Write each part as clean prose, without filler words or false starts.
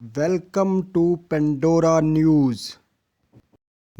Welcome to Pandora news.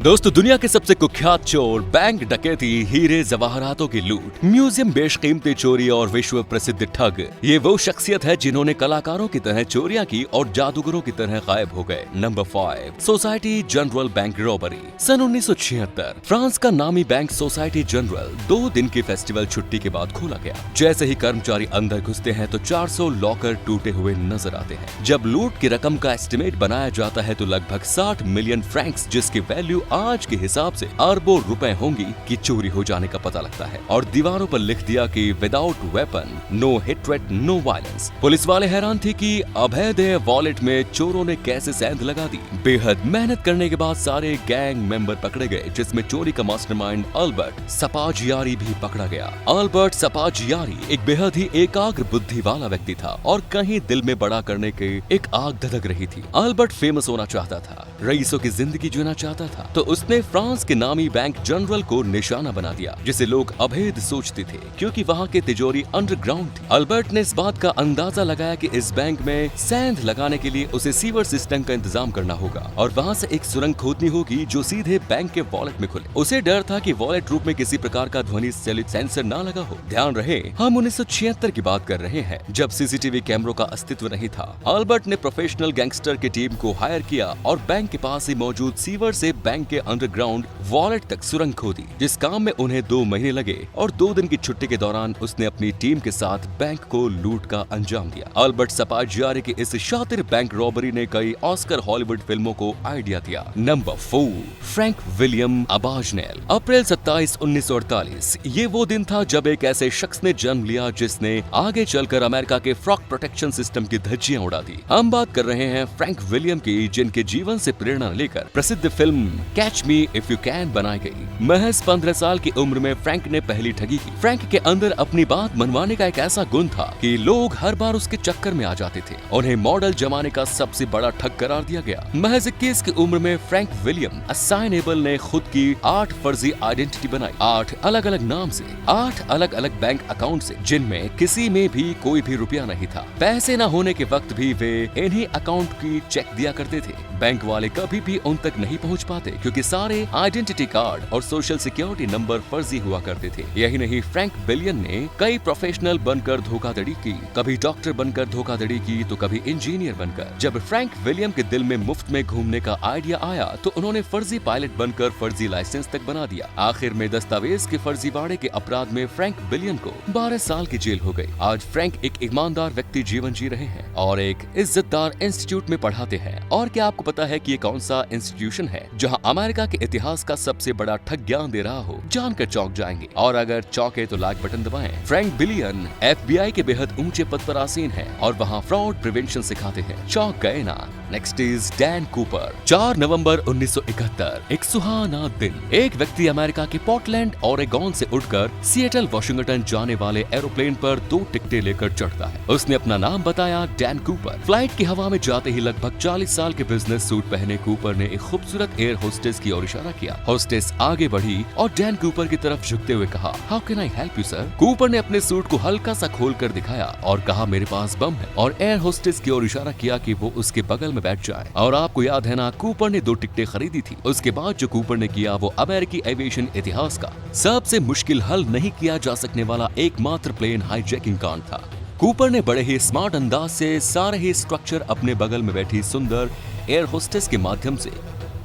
दोस्तों, दुनिया के सबसे कुख्यात चोर, बैंक डकैती, हीरे जवाहरातों की लूट, म्यूजियम बेशकीमती चोरी और विश्व प्रसिद्ध ठग, ये वो शख्सियत है जिन्होंने कलाकारों की तरह चोरियां की और जादूगरों की तरह गायब हो गए। Number 5, society general bank robbery. सन 1976 फ्रांस का नामी बैंक सोसाइटी जनरल 2 दिन की फेस्टिवल छुट्टी के बाद खोला गया। जैसे ही कर्मचारी अंदर घुसते हैं तो 400 लॉकर टूटे हुए नजर आते हैं। जब लूट की रकम का एस्टिमेट बनाया जाता है तो लगभग 60 मिलियन फ्रैंक्स, जिसकी वैल्यू आज के हिसाब से अरबों रुपए होंगी, की चोरी हो जाने का पता लगता है। और दीवारों पर लिख दिया कि without weapon no hatred no violence. Police वाले हैरान थे कि अभेद्य वॉलेट में चोरों ने कैसे सेंध लगा दी। बेहद मेहनत करने के बाद सारे गैंग मेंबर पकड़े गए, जिसमें चोरी का मास्टरमाइंड अल्बर्ट सपाजियारी भी पकड़ा गया। अल्बर्ट सपाजियारी एक बेहद ही एकाग्र बुद्धि वाला व्यक्ति था और कहीं दिल में बड़ा करने के एक आग धधक रही थी। अल्बर्ट फेमस होना चाहता था, रईसों की जिंदगी जीना चाहता था, तो उसने फ्रांस के नामी बैंक जनरल को निशाना बना दिया, जिसे लोग अभेद सोचते थे क्योंकि वहाँ के तिजोरी अंडरग्राउंड थी। अल्बर्ट ने इस बात का अंदाजा लगाया कि इस बैंक में सेंध लगाने के लिए उसे सीवर सिस्टम का इंतजाम करना होगा और वहाँ से एक सुरंग खोदनी होगी जो सीधे बैंक के वॉलेट में खुले। उसे डर था कि वॉलेट रूप में किसी प्रकार का ध्वनि सेंसर ना लगा हो। ध्यान रहे, हम 1976 की बात कर रहे हैं, जब सीसीटीवी कैमरों का अस्तित्व नहीं था। अल्बर्ट ने प्रोफेशनल गैंगस्टर की टीम को हायर किया और बैंक के पास ही मौजूद सीवर से बैंक के अंडरग्राउंड वॉलेट तक सुरंग खोदी, जिस काम में उन्हें 2 महीने लगे और 2 दिन की छुट्टी के दौरान उसने अपनी टीम के साथ बैंक को लूट का अंजाम दिया। अल्बर्ट सपाजियारी की इस शातिर बैंक रॉबरी ने कई ऑस्कर हॉलीवुड फिल्मों को आइडिया दिया। Number 4, Frank William Abagnale. April 27, 1948 ये वो दिन था जब एक ऐसे शख्स ने जन्म लिया जिसने आगे चलकर अमेरिका के फ्रॉक प्रोटेक्शन सिस्टम की धज्जियां उड़ा दी। हम बात कर रहे हैं फ्रैंक विलियम की, जिनके जीवन से प्रेरणा लेकर प्रसिद्ध film catch me if you can बनाई गई। महज 15 साल की उम्र में फ्रैंक ने पहली ठगी की। फ्रैंक के अंदर अपनी बात मनवाने का एक ऐसा गुण था कि लोग हर बार उसके चक्कर में आ जाते थे। उन्हें मॉडल जमाने का सबसे बड़ा ठग करार दिया गया। महज 21 की उम्र में फ्रैंक विलियम असाइनेबल ने खुद की 8 फर्जी आइडेंटिटी बनाई, 8 अलग अलग नाम से, 8 अलग अलग बैंक अकाउंट से, जिनमें किसी में भी कोई भी रुपया नहीं था। पैसे न होने के वक्त भी वे इन्हीं अकाउंट की चेक दिया करते थे। बैंक वाले कभी भी उन तक नहीं पहुंच पाते क्योंकि सारे आइडेंटिटी कार्ड और सोशल सिक्योरिटी नंबर फर्जी हुआ करते थे। यही नहीं, फ्रैंक विलियम ने कई प्रोफेशनल बनकर धोखाधड़ी की, कभी डॉक्टर बनकर धोखाधड़ी की तो कभी इंजीनियर बनकर। जब फ्रैंक विलियम के दिल में मुफ्त में घूमने का आइडिया आया तो उन्होंने फर्जी पायलट बनकर फर्जी लाइसेंस तक बना दिया। आखिर में दस्तावेज के फर्जीवाड़े के अपराध में फ्रैंक विलियम को 12 साल की जेल हो गई। आज फ्रैंक एक ईमानदार व्यक्ति जीवन जी रहे हैं और एक इज्जतदार इंस्टीट्यूट में पढ़ाते हैं। और क्या आपको पता है कि ये कौन सा इंस्टीट्यूशन है जहां अमेरिका के इतिहास का सबसे बड़ा ठग ज्ञान दे रहा हो? जानकर चौंक जाएंगे, और अगर चौंके तो लाइक बटन दबाएं। फ्रैंक विलियम FBI के बेहद ऊंचे पद पर आसीन है और वहां फ्रॉड प्रिवेंशन सिखाते हैं। चौंक गए ना? Next is Dan Cooper. 4 नवंबर 1971 एक सुहाना दिन। एक व्यक्ति अमेरिका के पोर्टलैंड ओरेगोन से उड़कर सिएटल वाशिंगटन जाने वाले एरोप्लेन पर 2 टिकटें लेकर चढ़ता है। उसने अपना नाम बताया, डैन कूपर। फ्लाइट की हवा में जाते ही लगभग 40 साल के बिजनेस सूट पहने कूपर ने एक खूबसूरत एयर होस्टेस की ओर इशारा किया। होस्टेस आगे बढ़ी और डैन कूपर की तरफ झुकते हुए कहा, how can I help you sir? Cooper ने अपने सूट को हल्का सा खोल कर दिखाया और कहा, मेरे पास बम है, और एयर होस्टेस की ओर इशारा किया कि वो उसके बगल में बैठ जाए। और आपको याद है ना, कूपर ने 2 टिकटें खरीदी थी। उसके बाद जो कूपर ने किया वो अमेरिकी एविएशन इतिहास का सबसे मुश्किल हल नहीं किया जा सकने वाला एकमात्र प्लेन हाईजैकिंग कांड था। कूपर ने बड़े ही स्मार्ट अंदाज से सारे ही स्ट्रक्चर अपने बगल में बैठी सुंदर एयर होस्टेस के माध्यम से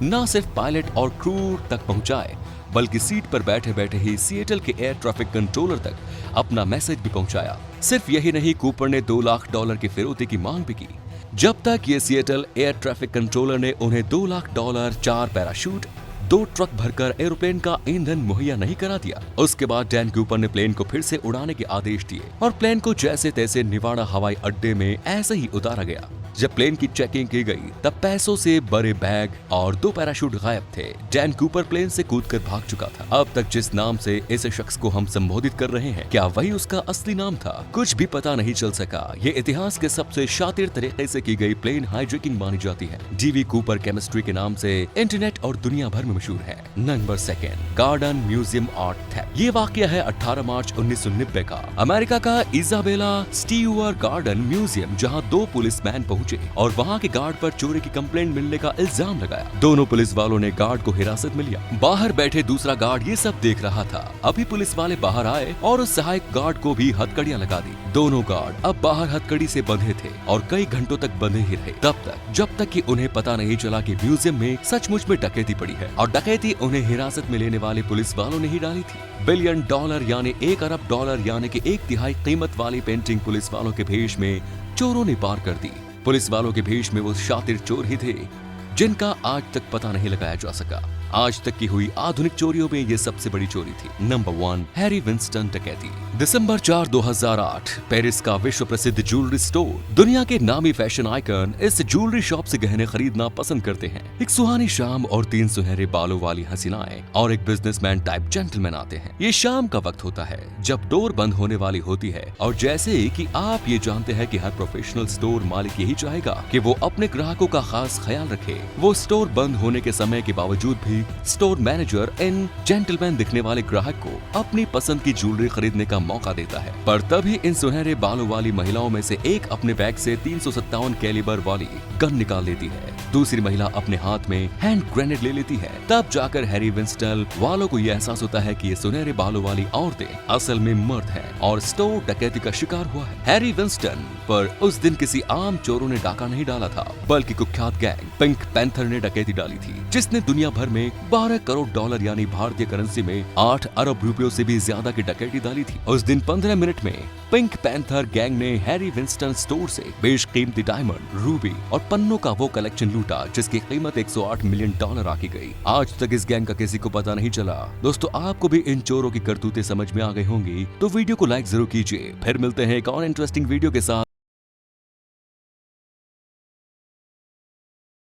न सिर्फ पायलट और क्रू तक पहुंचाए, बल्कि सीट पर बैठे बैठे ही सिएटल के एयर ट्रैफिक कंट्रोलर तक अपना मैसेज भी पहुंचाया। सिर्फ यही नहीं, कूपर ने $2 लाख की फिरौती की मांग भी की। जब तक ये सिएटल एयर ट्रैफिक कंट्रोलर ने उन्हें $2 लाख, 4 पैराशूट, 2 ट्रक भरकर एरोप्लेन का ईंधन मुहैया नहीं करा दिया। उसके बाद डैन कूपर ने प्लेन को फिर से उड़ाने के आदेश दिए और प्लेन को जैसे तैसे निवाड़ा हवाई अड्डे में ऐसे ही उतारा गया। जब प्लेन की चेकिंग की गई तब पैसों से बड़े बैग और 2 पैराशूट गायब थे। डैन कूपर प्लेन से कूदकर भाग चुका था। अब तक जिस नाम से इस शख्स को हम संबोधित कर रहे हैं, क्या वही उसका असली नाम था? कुछ भी पता नहीं चल सका। ये इतिहास के सबसे शातिर तरीके से की गई प्लेन हाईजैकिंग मानी जाती है। डीवी कूपर केमिस्ट्री के नाम से इंटरनेट और दुनिया भर में मशहूर है। Number 2, garden museum art theft. ये वाकया है 18 मार्च 1990 का। अमेरिका का इजाबेला स्टीवर गार्डन म्यूजियम, जहाँ 2 पुलिसमैन पहुंचे पहुंचे और वहां के गार्ड पर चोरी की कंप्लेंट मिलने का इल्जाम लगाया। दोनों पुलिस वालों ने गार्ड को हिरासत में लिया। बाहर बैठे दूसरा गार्ड ये सब देख रहा था। अभी पुलिस वाले बाहर आए और उस सहायक गार्ड को भी हथकड़ियां लगा दी। दोनों गार्ड अब बाहर हथकड़ी से बंधे थे और कई घंटों तक बंधे ही रहे, तब तक जब तक कि उन्हें पता नहीं चला कि म्यूजियम में सचमुच में डकैती पड़ी है और डकैती उन्हें हिरासत में लेने वाले पुलिस वालों ने ही डाली थी। $1 बिलियन यानी $1 अरब यानी कि 1/3 कीमत वाली पेंटिंग पुलिस वालों के भेष में चोरों ने पार कर दी। पुलिस वालों के भेष में वो शातिर चोर ही थे जिनका आज तक पता नहीं लगाया जा सका। आज तक की हुई आधुनिक चोरियों में ये सबसे बड़ी चोरी थी। नंबर 1, हैरी विंस्टन डकैती। दिसंबर 4, 2008 पेरिस का विश्व प्रसिद्ध ज्वेलरी स्टोर। दुनिया के नामी फैशन आइकन इस ज्वेलरी शॉप से गहने खरीदना पसंद करते हैं। एक सुहानी शाम और 3 सुनहरे बालों वाली हसीनाएं और एक बिजनेसमैन टाइप जेंटलमैन आते हैं। ये शाम का वक्त होता है जब डोर बंद होने वाली होती है और जैसे कि आप ये जानते हैं कि हर प्रोफेशनल स्टोर मालिक यही चाहेगा कि वो अपने ग्राहकों का खास ख्याल रखे। वो स्टोर बंद होने के समय के बावजूद भी स्टोर मैनेजर इन जेंटलमैन दिखने वाले ग्राहक को अपनी पसंद की ज्वेलरी खरीदने का मौका देता है। पर तभी इन सुनहरे बालों वाली महिलाओं में से एक अपने बैग से 357 कैलिबर वाली गन निकाल लेती है। दूसरी महिला अपने हाथ में हैंड ग्रेनेड ले लेती है। तब जाकर हैरी विंस्टन वालों को यह एहसास होता है कि ये सुनहरे बालों वाली औरतें असल में मर्द हैं और स्टोर डकैती का शिकार हुआ है। हैरी विंस्टन पर उस दिन किसी आम चोरों ने डाका नहीं डाला था, बल्कि कुख्यात गैंग पिंक पैंथर ने डकैती डाली थी, जिसने दुनिया भर में $12 करोड़ यानी भारतीय करेंसी में 8 अरब रुपयों से भी ज्यादा की डकैती डाली थी। उस दिन 15 मिनट में पिंक पैंथर गैंग ने हैरी विंस्टन स्टोर से बेशकीमती डायमंड, रूबी और पन्नों का वो कलेक्शन लूटा जिसकी कीमत $108 मिलियन आकी गई। आज तक इस गैंग का किसी को पता नहीं चला। दोस्तों, आपको भी इन चोरों की करतूतें समझ में आ गई होंगी, तो वीडियो को लाइक जरूर कीजिए। फिर मिलते हैं एक और इंटरेस्टिंग वीडियो के साथ।